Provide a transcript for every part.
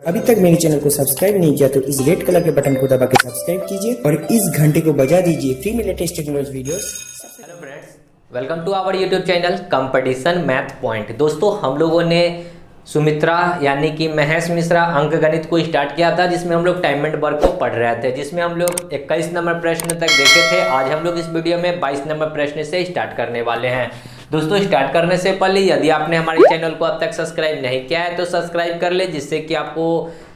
अभी तक मेरे चैनल को सब्सक्राइब नहीं किया तो इस रेड कलर के बटन को दबा के सब्सक्राइब कीजिए और इस घंटे को बजा दीजिए फ्री में latest technology videos. Hello friends, welcome to our YouTube channel competition math point. दोस्तों, हम लोगों ने सुमित्रा यानी कि महेश मिश्रा अंक गणित को स्टार्ट किया था, जिसमें हम लोग टाइम एंड वर्क को पढ़ रहे थे, जिसमें हम लोग 21 नंबर प्रश्न तक देखे थे। आज हम लोग इस वीडियो में 22 नंबर प्रश्न से स्टार्ट करने वाले हैं। दोस्तों, स्टार्ट करने से पहले यदि आपने हमारे चैनल को अब तक सब्सक्राइब नहीं किया है तो सब्सक्राइब कर ले, जिससे कि आपको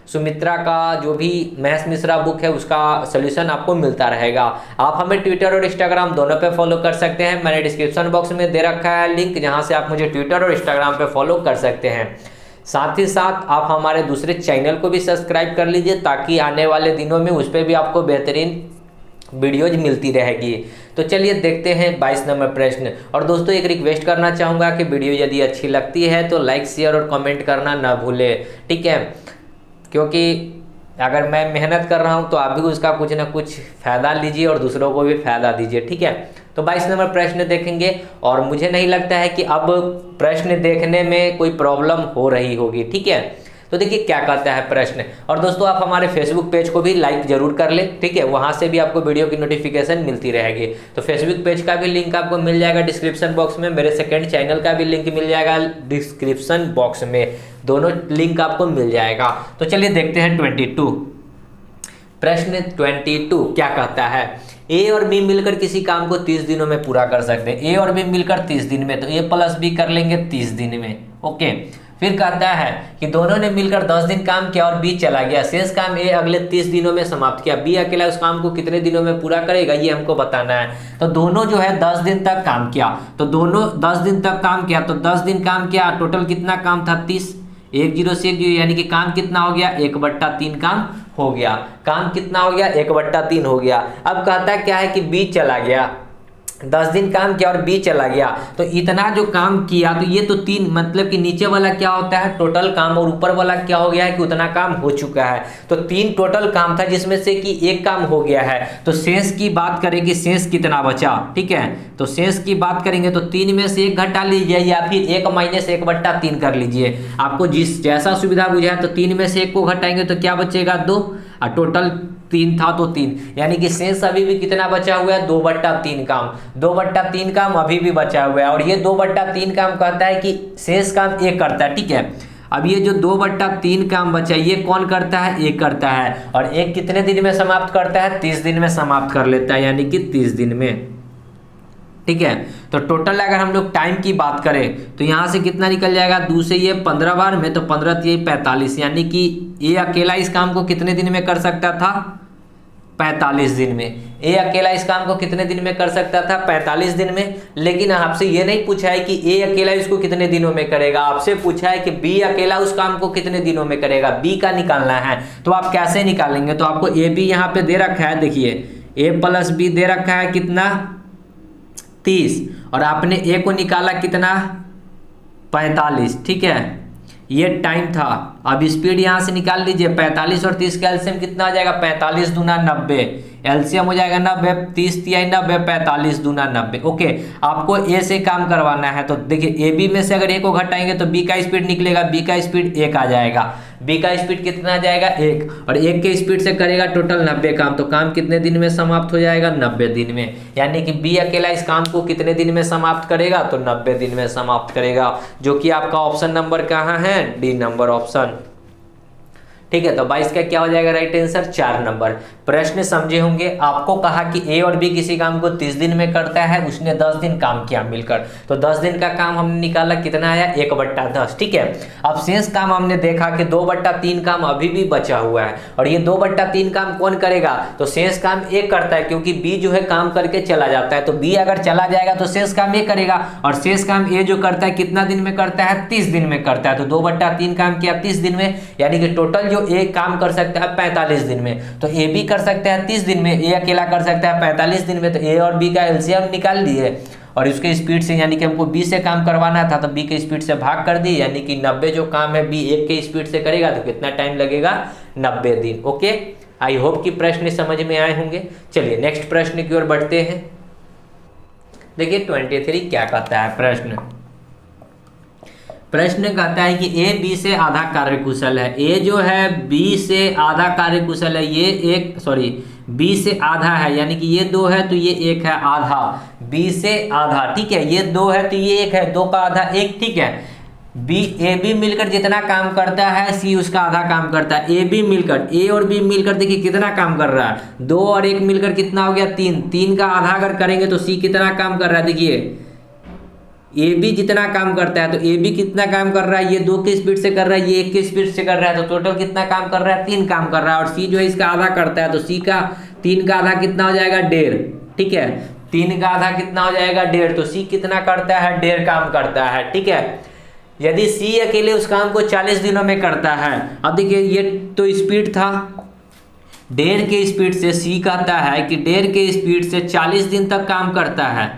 सुमित्रा का जो भी महेश मिश्रा बुक है उसका सोल्यूशन आपको मिलता रहेगा। आप हमें ट्विटर और इंस्टाग्राम दोनों पे फॉलो कर सकते हैं। मैंने डिस्क्रिप्शन बॉक्स में दे रखा है लिंक, जहां से आप मुझे ट्विटर और इंस्टाग्राम पे फॉलो कर सकते हैं। साथ ही साथ आप हमारे दूसरे चैनल को भी सब्सक्राइब कर लीजिए, ताकि आने वाले दिनों में उस पर भी आपको बेहतरीन वीडियोज मिलती रहेगी। तो चलिए देखते हैं 22 नंबर प्रश्न। और दोस्तों, एक रिक्वेस्ट करना चाहूँगा कि वीडियो यदि अच्छी लगती है तो लाइक शेयर और कमेंट करना ना भूले, ठीक है? क्योंकि अगर मैं मेहनत कर रहा हूं तो आप भी उसका कुछ ना कुछ फ़ायदा लीजिए और दूसरों को भी फ़ायदा दीजिए, ठीक है? तो 22 नंबर प्रश्न देखेंगे और मुझे नहीं लगता है कि अब प्रश्न देखने में कोई प्रॉब्लम हो रही होगी, ठीक है? तो देखिए क्या कहता है प्रश्न। और दोस्तों, आप हमारे फेसबुक पेज को भी लाइक जरूर कर लें, ठीक है? वहां से भी आपको वीडियो की नोटिफिकेशन मिलती रहेगी। तो फेसबुक पेज का भी लिंक आपको मिल जाएगा डिस्क्रिप्शन बॉक्स में, मेरे सेकंड चैनल का भी लिंक मिल जाएगा डिस्क्रिप्शन बॉक्स में, दोनों लिंक आपको मिल जाएगा। तो चलिए देखते हैं 22 प्रश्न 22 क्या कहता है। ए और बी मिलकर किसी काम को 30 दिनों में पूरा कर सकते हैं। ए और बी मिलकर 30 दिन में, तो ए प्लस बी कर लेंगे 30 दिन में, ओके। फिर कहता है कि दोनों ने मिलकर 10 दिन काम किया और बी चला गया। शेष काम ए अगले 30 दिनों में समाप्त किया। बी अकेला उस काम को कितने दिनों में पूरा करेगा, ये हमको बताना है। तो दोनों जो है 10 दिन तक काम किया, तो दोनों 10 दिन तक काम किया, तो 10 दिन काम किया, टोटल कितना काम था 30, 1 0 से 1 0, यानी कि काम कितना हो गया 1/3 काम हो गया। काम कितना हो गया 1/3 हो गया। अब कहता है क्या है कि बी चला गया, 10 दिन काम किया और बी चला गया, तो इतना जो काम किया, तो ये तो 3 मतलब कि नीचे वाला क्या होता है टोटल काम, और ऊपर वाला क्या हो गया है कि उतना काम हो चुका है। तो 3 टोटल काम था, जिसमें से कि 1 काम हो गया है। तो शेष की बात करें कि शेष कितना बचा, ठीक है? तो शेष की बात करेंगे तो 3 में से 1 घटा लीजिए, या फिर 1 माइनस 1/3 कर लीजिए। आपको जिस जैसा सुविधा बुझाए, तो 3 में से 1 को घटाएंगे तो क्या बचेगा 2, और टोटल 3 था तो 3, यानी कि शेष अभी भी कितना बचा हुआ है 2/3 काम। 2/3 काम अभी भी बचा हुआ है, और ये 2/3 काम कहता है कि शेष काम एक करता है, ठीक है? अब ये जो 2/3 काम बचा, ये कौन करता है, एक करता है, और एक कितने दिन में समाप्त करता है 30 दिन में समाप्त कर लेता है, यानी कि 30 दिन में, ठीक है? तो टोटल अगर हम लोग टाइम की बात करें तो यहाँ से कितना निकल जाएगा, 2 से ये 15 बार में, तो 15 ये 45, यानी कि ये अकेला इस काम को कितने दिन में कर सकता था 45 दिन में। ए अकेला इस काम को कितने दिन में कर सकता था 45 दिन में। लेकिन आपसे ये नहीं पूछा है कि ए अकेला इसको कितने दिनों में करेगा, आपसे पूछा है कि बी अकेला उस काम को कितने दिनों में करेगा, बी का निकालना है। तो आप कैसे निकालेंगे, तो आपको ए बी यहाँ पे दे रखा है, देखिए ए प्लस बी दे रखा है कितना 30, और आपने ए को निकाला कितना 45, ठीक है? ये टाइम था। अब स्पीड यहां से निकाल लीजिए, 45 और 30 का एलसीएम कितना आ जाएगा 45 दूना 90, एलसीएम हो जाएगा 90, 30 तिहाई 90, 45 दूना 90, ओके। आपको ए से काम करवाना है, तो देखिए ए बी में से अगर ए को घटाएंगे तो बी का स्पीड निकलेगा, बी का स्पीड 1 आ जाएगा। बी का स्पीड कितना आ जाएगा 1, और 1 के स्पीड से करेगा टोटल 90 काम, तो काम कितने दिन में समाप्त हो जाएगा 90 दिन में, यानी कि बी अकेला इस काम को कितने दिन में समाप्त करेगा, तो 90 दिन में समाप्त करेगा, जो कि आपका ऑप्शन नंबर कहाँ है, डी नंबर ऑप्शन, ठीक है? तो 22 का क्या हो जाएगा राइट आंसर 4 नंबर। प्रश्न समझे होंगे। आपको कहा कि ए और बी किसी काम को 30 दिन में करता है, उसने 10 दिन काम किया मिलकर, तो 10 दिन का काम हमने निकाला कितना आया 1/10, ठीक है? अब शेष काम हमने देखा कि 2/3 काम अभी भी बचा हुआ है, और ये 2/3 काम कौन करेगा, तो शेष काम एक करता है, क्योंकि बी जो है काम करके चला जाता है, तो बी अगर चला जाएगा तो शेष काम एक करेगा, और शेष काम ए जो करता है कितना दिन में करता है 30 दिन में करता है। तो 2/3 काम किया 30 दिन में, यानी कि टोटल जो ए काम कर सकता है 45 दिन में, तो ए भी कर सकता है 30 दिन में, ए अकेला कर सकता है 45 दिन में, तो ए और बी का एलसीएम निकाल लिए, और उसके स्पीड से, यानी कि हमको बी से काम करवाना था तो बी के स्पीड से भाग कर दी, यानी कि 90 जो काम है बी 1 के स्पीड से करेगा, तो कितना टाइम लगेगा 90 दिन, ओके। आई होप कि प्रश्न समझ में आए होंगे। चलिए नेक्स्ट प्रश्न की ओर बढ़ते हैं। देखिए 23 क्या कहता है प्रश्न। प्रश्न कहता है कि ए बी से आधा कार्यकुशल है। ए जो है बी से आधा कार्यकुशल है, ये एक सॉरी बी से आधा है, यानी कि ये 2 है तो ये 1 है आधा, बी से आधा, ठीक है। ये 2 है तो ये 1 है, 2 का आधा 1, ठीक है। ए बी मिलकर जितना काम करता है सी उसका आधा काम करता है। ए बी मिलकर, ए और बी मिलकर देखिए कितना काम कर रहा है, 2 और 1 मिलकर कितना हो गया 3, 3 का आधा अगर करेंगे तो सी कितना काम कर रहा है। देखिए ए बी जितना काम करता है तो ए बी कितना काम कर रहा है, ये 2 की स्पीड से कर रहा है, ये 1 की स्पीड से कर रहा है, तो टोटल कितना काम कर रहा है 3 काम कर रहा है। और सी जो है इसका आधा करता है तो सी का 3 का आधा कितना हो जाएगा 1.5, ठीक है। 3 का आधा कितना हो जाएगा 1.5, तो सी कितना करता है 1.5 काम करता है, ठीक है। यदि सी अकेले उस काम को 40 दिनों में करता है, अब देखिए ये तो स्पीड था 1.5 के स्पीड से, सी कहता है कि 1.5 के स्पीड से 40 दिन तक काम करता है,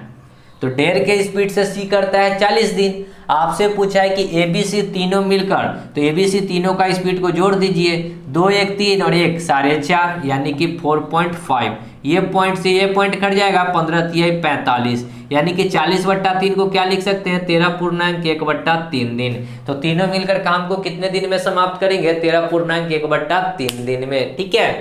तो 1.5 के स्पीड से सी करता है 40 दिन। आपसे पूछा है कि ए बी सी तीनों मिलकर, तो ए बी सी तीनों का स्पीड को जोड़ दीजिए, 2 1 3 और 1 4.5 यानी कि 4.5। ये पॉइंट से ये पॉइंट कट जाएगा, 15 3 45, यानी कि 40/3 को क्या लिख सकते हैं 13.1/3 दिन। तो तीनों मिलकर काम को कितने दिन में समाप्त करेंगे 13.1/3 दिन में, ठीक है।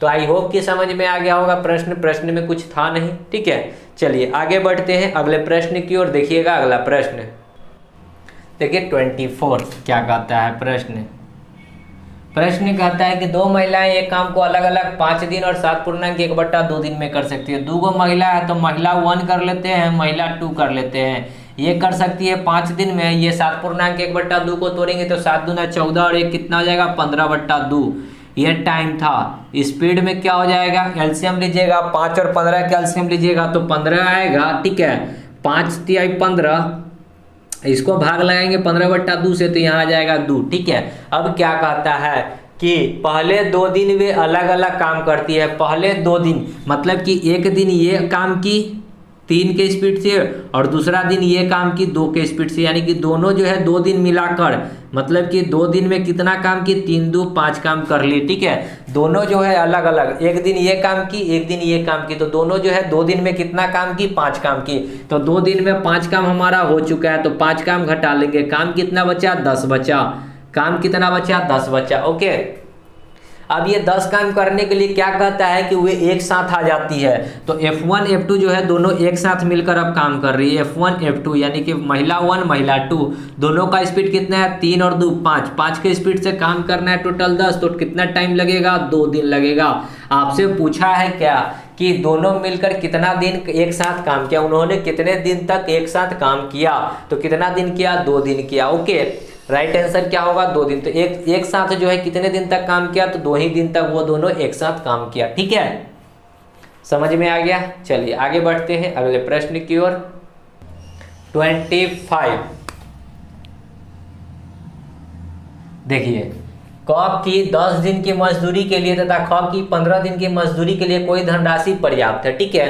तो आई होप कि समझ में आ गया होगा प्रश्न में कुछ था नहीं, ठीक है। चलिए आगे बढ़ते हैं अगले प्रश्न की ओर। देखिएगा अगला प्रश्न, देखिए 24 क्या कहता है प्रश्न कहता है कि 2 महिलाएं एक काम को अलग अलग 5 दिन और 7.1/2 दिन में कर सकती है। 2 महिला है तो महिला 1 कर लेते हैं, महिला 2 कर लेते हैं। ये कर सकती है 5 दिन में, ये 7.1/2 को तोड़ेंगे तो 7 दूना 14 और 1 कितना हो जाएगा 15/2। ये टाइम था। स्पीड में क्या हो जाएगा, एलसीएम लीजिएगा, 5 और 15 का एलसीएम लीजिएगा तो 15 आएगा, ठीक है। 5 तिहाई 15, इसको भाग लगाएंगे 15/2 से तो यहाँ आ जाएगा 2, ठीक है। अब क्या कहता है कि पहले 2 दिन वे अलग अलग काम करती है। पहले 2 दिन मतलब कि एक दिन ये काम की 3 के स्पीड से और दूसरा दिन ये काम की 2 के स्पीड से, यानी कि दोनों जो है 2 दिन मिलाकर, मतलब कि 2 दिन में कितना काम की 3 2 5 काम कर ली, ठीक है। दोनों जो है अलग अलग, एक दिन ये काम की एक दिन ये काम की, तो दोनों जो है 2 दिन में कितना काम की 5 काम की। तो 2 दिन में 5 काम हमारा हो चुका है, तो 5 काम घटा लेंगे, काम कितना बचा 10 बचा, काम कितना बचा 10 बचा, ओके। अब ये 10 काम करने के लिए क्या कहता है कि वे एक साथ आ जाती है, तो F1 F2 जो है दोनों एक साथ मिलकर अब काम कर रही है। F1 F2 यानी कि महिला 1 महिला 2 दोनों का स्पीड कितना है 3 और 2 5, 5 के स्पीड से काम करना है टोटल 10, तो कितना टाइम लगेगा 2 दिन लगेगा। आपसे पूछा है क्या कि दोनों मिलकर कितना दिन एक साथ काम किया, उन्होंने कितने दिन तक एक साथ काम किया, तो कितना दिन किया 2 दिन किया, ओके। राइट आंसर क्या होगा 2 दिन। तो एक साथ जो है कितने दिन तक काम किया, तो 2 ही दिन तक वो दोनों एक साथ काम किया, ठीक है। समझ में आ गया। चलिए आगे बढ़ते हैं अगले प्रश्न की ओर। 25 देखिए, क की 10 दिन की मजदूरी के लिए तथा ख की 15 दिन की मजदूरी के लिए कोई धनराशि पर्याप्त है, ठीक है।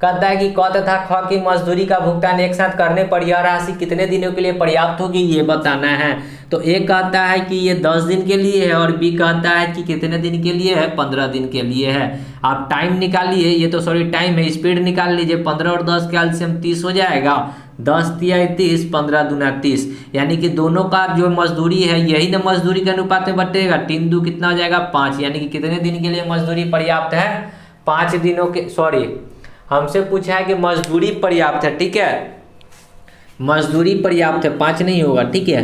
कहता है कि क तथा ख की मजदूरी का भुगतान एक साथ करने पर यह राशि कितने दिनों के लिए पर्याप्त होगी ये बताना है। तो एक कहता है कि ये 10 दिन के लिए है और बी कहता है कि कितने दिन के लिए है 15 दिन के लिए है। आप टाइम निकालिए, ये तो सॉरी टाइम है, स्पीड निकाल लीजिए। 15 और 10 का एलसीएम 30 हो जाएगा, 10 तिहाई 30, 15 दूना 30, यानी कि दोनों का जो मजदूरी है यही ना मजदूरी के अनुपात में बटेगा। 3 2 कितना हो जाएगा 5, यानी कि कितने दिन के लिए मजदूरी पर्याप्त है 5 दिनों के, सॉरी हमसे पूछा है कि मजदूरी पर्याप्त है, ठीक है। मजदूरी पर्याप्त है, 5 नहीं होगा, ठीक है।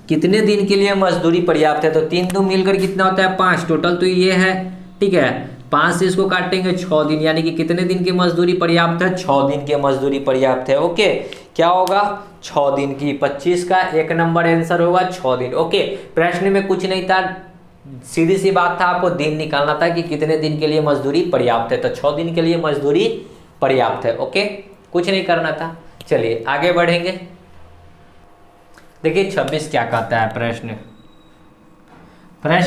कितने दिन के लिए मजदूरी पर्याप्त है, तो 3 2 मिलकर कितना होता है 5, टोटल तो ये है, ठीक है। 5 से इसको काटेंगे 6 दिन, यानी कि कितने दिन की मजदूरी पर्याप्त है 6 दिन की मजदूरी पर्याप्त है, ओके। क्या होगा 6 दिन की, 25 का 1 नंबर आंसर होगा 6 दिन, ओके। प्रश्न में कुछ नहीं था, सीधी सी बात था, आपको दिन निकालना था कि कितने दिन के लिए मजदूरी पर्याप्त है, तो 6 दिन के लिए मजदूरी पर्याप्त है, ओके। कुछ नहीं करना था। चलिए आगे बढ़ेंगे। देखिए 26 क्या कहता है प्रश्न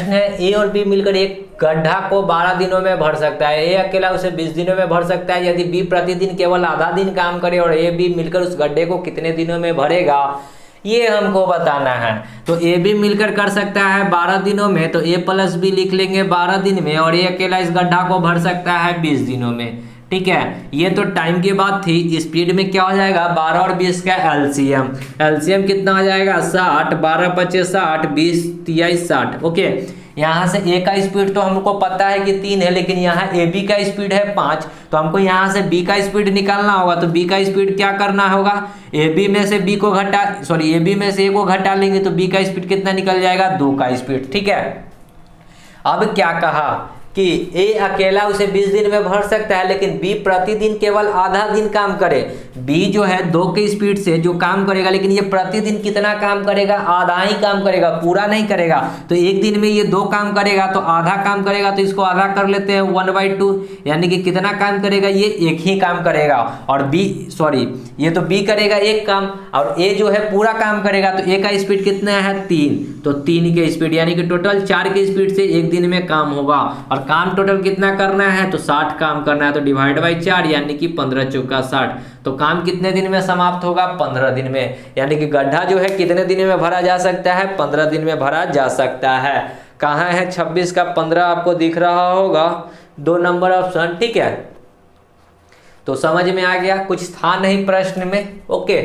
है ए और बी मिलकर एक गड्ढा को 12 दिनों में भर सकता है। ए अकेला उसे 20 दिनों में भर सकता है यदि बी प्रतिदिन केवल आधा दिन काम करे, और ए बी मिलकर उस गड्ढे को कितने दिनों में भरेगा ये हमको बताना है। तो ए बी मिलकर कर सकता है 12 दिनों में, तो ए प्लस बी लिख लेंगे 12 दिन में, और ए अकेला इस गड्ढा को भर सकता है 20 दिनों में, ठीक है। ये तो टाइम की बात थी। स्पीड में क्या हो जाएगा, 12 और 20 का एलसीएम, एलसीएम कितना हो जाएगा 60, 12 पचे 60, 20 तिया 60। ओके, यहाँ से ए का स्पीड तो हमको पता है कि 3 है, लेकिन यहाँ ए बी का स्पीड है 5, तो हमको यहाँ से बी का स्पीड निकालना होगा। तो बी का स्पीड क्या करना होगा, ए बी में से बी को घटा ए बी में से ए को घटा लेंगे तो बी का स्पीड कितना निकल जाएगा, 2 का स्पीड। ठीक है, अब क्या कहा कि ए अकेला उसे 20 दिन में भर सकता है, लेकिन बी प्रतिदिन केवल आधा दिन काम करे। बी जो है 2 के स्पीड से जो काम करेगा, लेकिन ये प्रतिदिन कितना काम करेगा, आधा ही काम करेगा, पूरा नहीं करेगा। तो एक दिन में ये 2 काम करेगा तो आधा काम करेगा, तो इसको आधा कर लेते हैं 1/2, यानी कि कितना काम करेगा, ये 1 ही काम करेगा। और बी ये तो बी करेगा 1 काम, और ए जो है पूरा काम करेगा। तो ए का स्पीड कितना है 3, तो 3 के स्पीड, यानी कि टोटल 4 के स्पीड से एक दिन में काम होगा। और काम टोटल कितना करना है, तो 60 काम करना है, तो डिवाइड बाई 4 यानी कि 15 चौका 60। तो काम कितने दिन में समाप्त होगा, 15 दिन में। यानी कि गड्ढा जो है कितने दिन में भरा जा सकता है, 15 दिन में भरा जा सकता है। कहाँ है 26 का 15 आपको दिख रहा होगा, 2 नंबर ऑप्शन। ठीक है, तो समझ में आ गया, कुछ था नहीं प्रश्न में। ओके,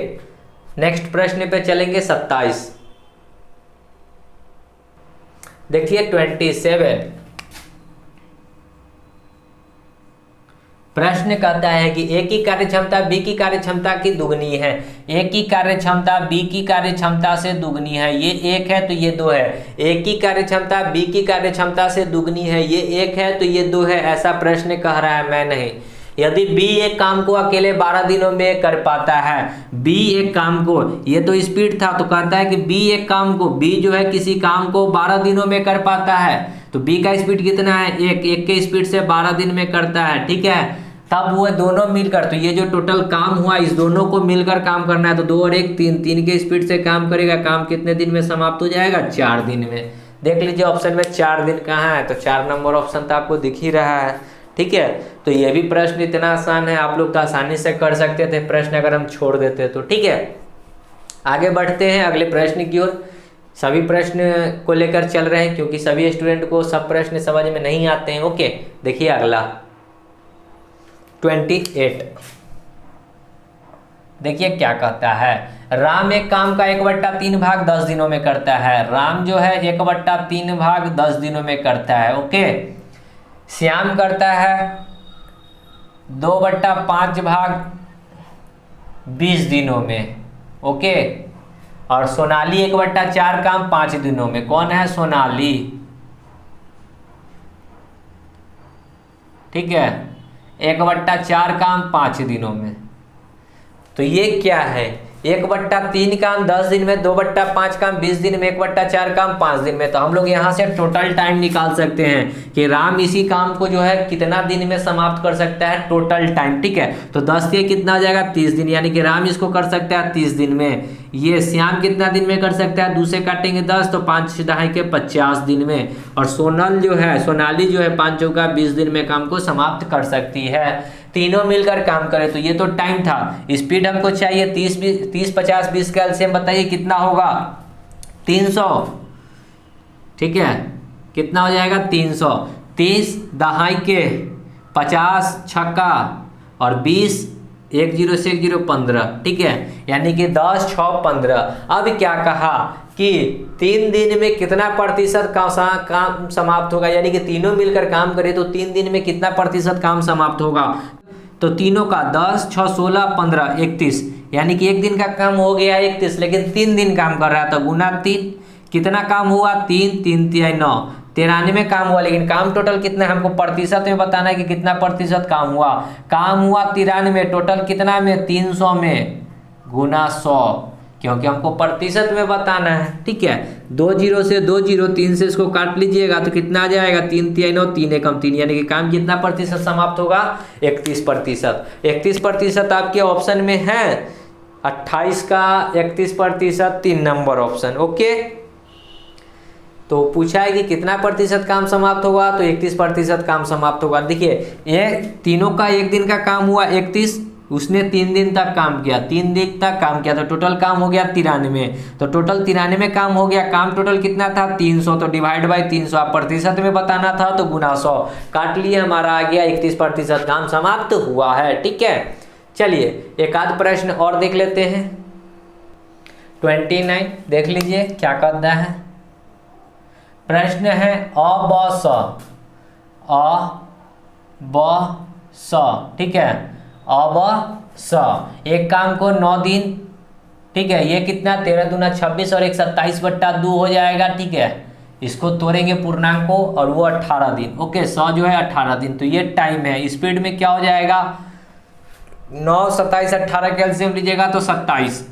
नेक्स्ट प्रश्न पे चलेंगे 27। देखिए 27 प्रश्न कहता है कि ए की कार्यक्षमता बी की कार्यक्षमता की दुगनी है। ए की कार्यक्षमता बी की कार्यक्षमता से दुगनी है, ये 1 है तो ये 2 है। ए की कार्यक्षमता बी की कार्यक्षमता से दुगनी है, ये 1 है तो ये 2 है। ऐसा प्रश्न कह रहा है, मैं नहीं। यदि बी एक काम को अकेले 12 दिनों में कर पाता है, बी एक काम को, ये तो स्पीड था, तो कहता है कि बी एक काम को, बी जो है किसी काम को 12 दिनों में कर पाता है, तो बी का स्पीड कितना है, 1 के स्पीड से 12 दिन में करता है। ठीक है, तब वो दोनों मिलकर, तो ये जो टोटल काम हुआ इस दोनों को मिलकर काम करना है, तो 2 और 1 3, 3 के स्पीड से काम करेगा। काम कितने दिन में समाप्त हो जाएगा, 4 दिन में। देख लीजिए ऑप्शन में 4 दिन कहाँ है, तो 4 नंबर ऑप्शन तो आपको दिख ही रहा है। ठीक है, तो ये भी प्रश्न इतना आसान है, आप लोग तो आसानी से कर सकते थे प्रश्न अगर हम छोड़ देते तो। ठीक है, आगे बढ़ते हैं अगले प्रश्न की ओर। सभी प्रश्न को लेकर चल रहे हैं, क्योंकि सभी स्टूडेंट को सब प्रश्न समझ में नहीं आते हैं। ओके, देखिए अगला 28। देखिए क्या कहता है, राम एक काम का 1/3 भाग 10 दिनों में करता है। राम जो है 1/3 भाग 10 दिनों में करता है। ओके, श्याम करता है 2/5 भाग 20 दिनों में। ओके, और सोनाली 1/4 काम 5 दिनों में। कौन है, सोनाली। ठीक है, 1/4 काम 5 दिनों में। तो ये क्या है, 1/3 काम 10 दिन में, 2/5 काम 20 दिन में, 1/4 काम 5 दिन में। तो हम लोग यहाँ से टोटल टाइम निकाल सकते हैं कि राम इसी काम को जो है कितना दिन में समाप्त कर सकता है, टोटल टाइम। ठीक है, तो 10 के कितना हो जाएगा, 30 दिन, यानी कि राम इसको कर सकता है 30 दिन में। ये श्याम कितना दिन में कर सकता है, 2 से काटेंगे 10 तो 5 दहाई के 50 दिन में। और सोनाली जो है 5 चौका 20 दिन में काम को समाप्त कर सकती है। तीनों मिलकर काम करें, तो ये तो टाइम था। स्पीड हमको चाहिए 30 50 20 का एलसीएम बताइए कितना होगा, 300। ठीक है, कितना हो जाएगा 300। 30 दहाई के 50 छक्का और 20 1 0 से 1 0 15। ठीक है, यानी कि 10 6 15। अब क्या कहा कि 3 दिन में कितना प्रतिशत काम समाप्त होगा, यानी कि तीनों मिलकर काम करें तो 3 दिन में कितना प्रतिशत काम समाप्त होगा। तो तीनों का 10 6 16 15 31, यानी कि एक दिन का काम हो गया 31, लेकिन 3 दिन काम कर रहा था, गुना 3 कितना काम हुआ, 3 3 3 9 93 काम हुआ। लेकिन काम टोटल कितना है, हमको प्रतिशत में बताना है कि कितना प्रतिशत काम हुआ। काम हुआ 93, टोटल कितना में, 300 में, गुना 100, क्योंकि हमको प्रतिशत में बताना है। ठीक है, 2 0 से 2 0 3 से इसको काट लीजिएगा तो कितना आ जाएगा, 3 3 9 3 1 3, यानी कि काम कितना प्रतिशत समाप्त होगा, 31%। 31% आपके ऑप्शन में है, 28 का 31%, 3 नंबर ऑप्शन। ओके, तो पूछा है कि कितना प्रतिशत काम समाप्त होगा, तो 31% काम समाप्त होगा। देखिए ये तीनों का एक दिन का काम हुआ 31, उसने 3 दिन तक काम किया, 3 दिन तक काम किया, तो टोटल काम हो गया 93। तो टोटल 93 काम हो गया। काम टोटल कितना था 300, तो डिवाइड बाई 300। आप प्रतिशत में बताना था तो गुना 100 काट लिए, हमारा आ गया 31%। काम समाप्त हुआ है। ठीक है, चलिए एक आध प्रश्न और देख लेते हैं। 29 देख लीजिए क्या कहता है। प्रश्न है अ ब स, ठीक है, अ ब स। एक काम को 9 दिन, ठीक है, ये कितना 13 दूना 26 और 1 27/2 हो जाएगा। ठीक है, इसको तोड़ेंगे पूर्णांक को और वो 18 दिन। ओके, 100 जो है 18 दिन, तो ये टाइम है। स्पीड में क्या हो जाएगा 9 27 18 का एलसीएम लीजिएगा तो 27,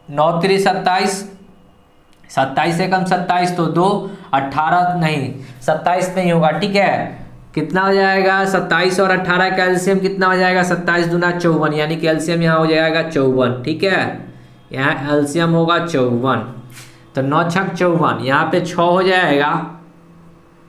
9 3 27, 27 से कम 27 तो 2, 18 नहीं 27 नहीं होगा। ठीक है, कितना हो जाएगा 27 और 18 का एलसीएम कितना हो जाएगा 27 दूना 54, यानी कि एलसीएम यहाँ हो जाएगा 54। ठीक है, यहाँ एलसीएम होगा 54, तो 9 छक 54, यहाँ पे 6 हो जाएगा,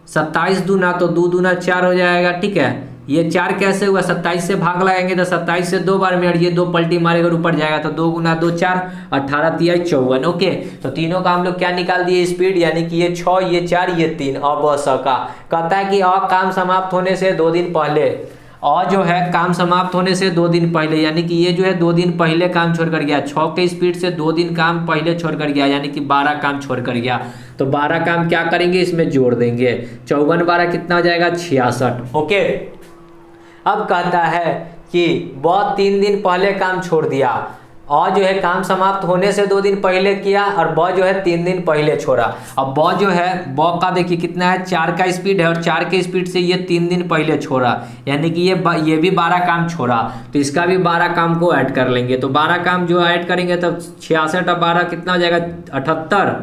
27 दूना तो 2 दूना 4 हो जाएगा। ठीक है, ये 4 कैसे हुआ 27 से भाग लगाएंगे तो 27 से 2 बार में, और ये 2 पलटी मारेगा ऊपर जाएगा तो 2 गुना 2 4, 18 तिया 54। ओके, तो तीनों का हम लोग क्या निकाल दिए स्पीड, यानी कि ये 6 ये 4 ये 3। अ ब स का कहता है कि काम समाप्त होने से 2 दिन पहले, जो है काम समाप्त होने से 2 दिन पहले, यानी कि ये जो है 2 दिन पहले काम छोड़ कर गया। 6 के स्पीड से 2 दिन काम पहले छोड़ कर गया, यानी कि 12 काम छोड़ कर गया। तो 12 काम क्या करेंगे इसमें जोड़ देंगे, 54 12 कितना हो जाएगा 66। ओके, अब कहता है कि वह 3 दिन पहले काम छोड़ दिया, और जो है काम समाप्त होने से 2 दिन पहले किया, और ब जो है 3 दिन पहले छोड़ा। अब ब जो है ब का देखिए कितना है 4 का स्पीड है, और 4 के स्पीड से ये 3 दिन पहले छोड़ा, यानी कि ये भी 12 काम छोड़ा, तो इसका भी 12 काम को ऐड कर लेंगे। तो 12 काम जो ऐड करेंगे तब 66 और 12 कितना हो जाएगा 78,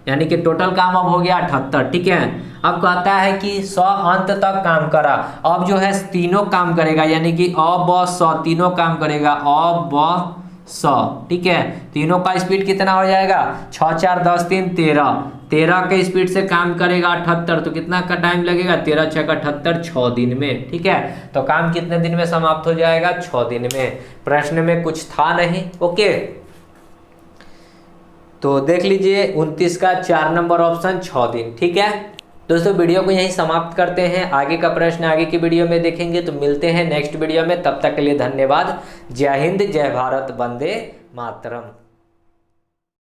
यानी कि टोटल काम अब हो गया 78। ठीक है, अब कहता है कि 100 अंत तक काम करा। अब जो है तीनों काम करेगा, यानी कि अ ब स तीनों काम करेगा, अ ब स। ठीक है, तीनों का स्पीड कितना हो जाएगा 6 4 10 3 13, 13 के स्पीड से काम करेगा 78, तो कितना का टाइम लगेगा 13 6 78, 6 दिन में। ठीक है, तो काम कितने दिन में समाप्त हो जाएगा 6 दिन में। प्रश्न में कुछ था नहीं। ओके, तो देख लीजिए 29 का 4 नंबर ऑप्शन 6 दिन। ठीक है दोस्तों, वीडियो को यहीं समाप्त करते हैं। आगे का प्रश्न आगे की वीडियो में देखेंगे, तो मिलते हैं नेक्स्ट वीडियो में। तब तक के लिए धन्यवाद। जय हिंद, जय भारत, वंदे मातरम।